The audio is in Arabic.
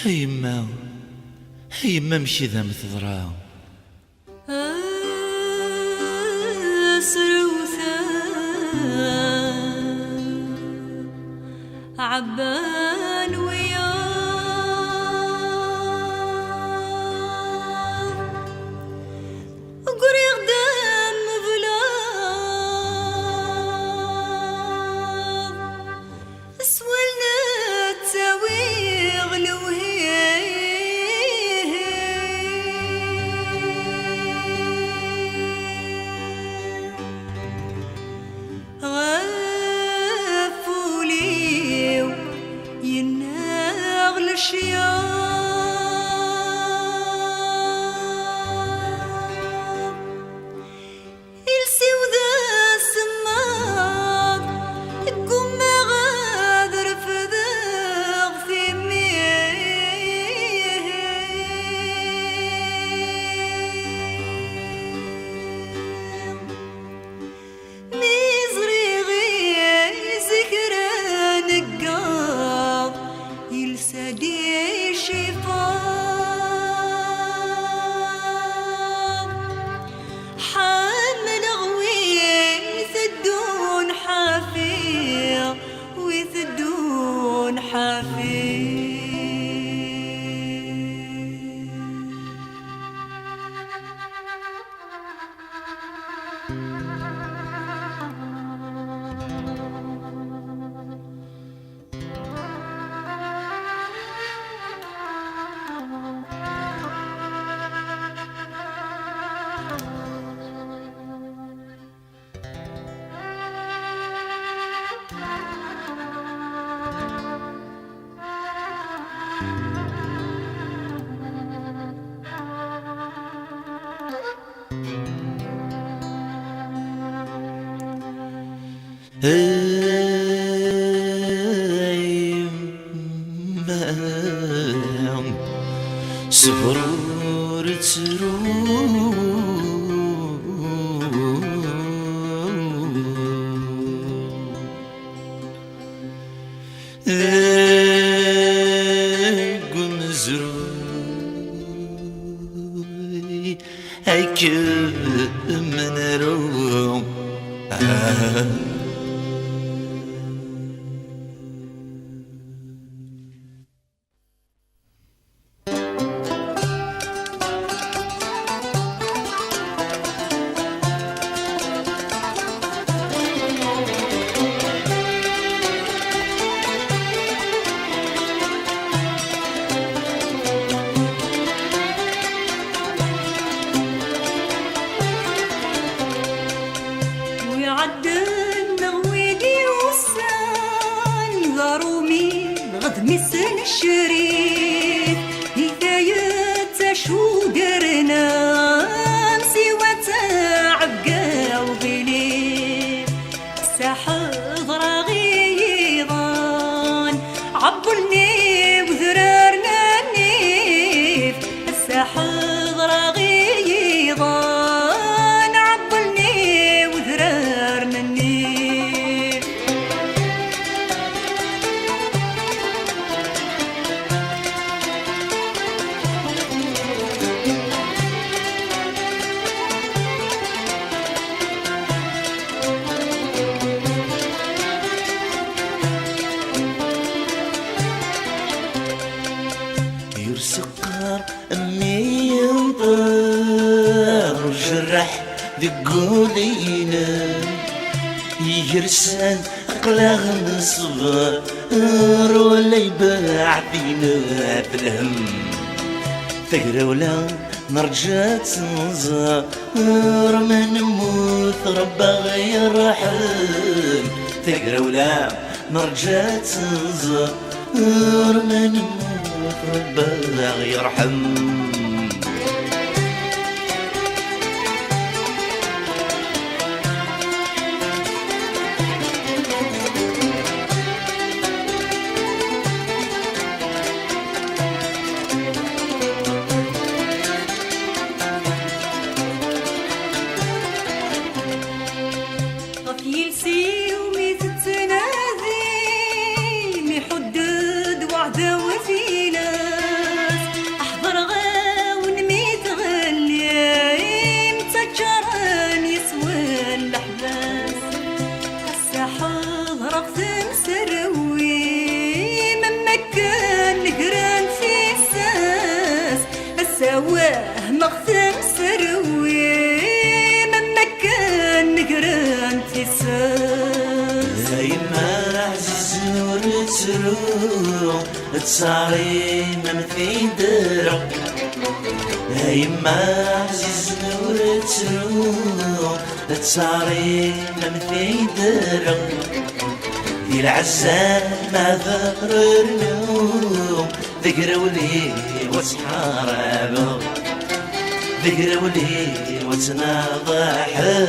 هيما هيما مشي ذا مثضراو سروثا عبان ويا قري غدام بلاد سولنا تساوي غلوهي غفولي يناغ الشياط يلسي وذا السماط قم غادر فذاغ ثميه ميزري غي ذكرى نقاض يلسدي شفاض حامل غوي يثدون حافير ويثدون حافير سفرور قم زروي هيك من روم ويعدلنا ويدي وسان ضرومي غضمي سن الشريف نثايت شو درنا سوى تعبقى وغليف ساحض رغيضان عبلني وذرارنا النيف ساحض رغيضان عبلني وذرارنا النيف يرسقر أمي ينطر جرح ذقولينا يرسل أقلاغ نصغر ولا يباع فينا في الهم ثقرا ولا نرجع تنظر ما نموت ربا غير حل ثقرا ولا نرجع تنظر ما نموت ربا غير حل ترو تصاري من في درو يما عزيز نور ترو تصاري من في درو دي العزام ما ذكرنو ذكروا لي وتحاربوا ذكروا لي وتناضحوا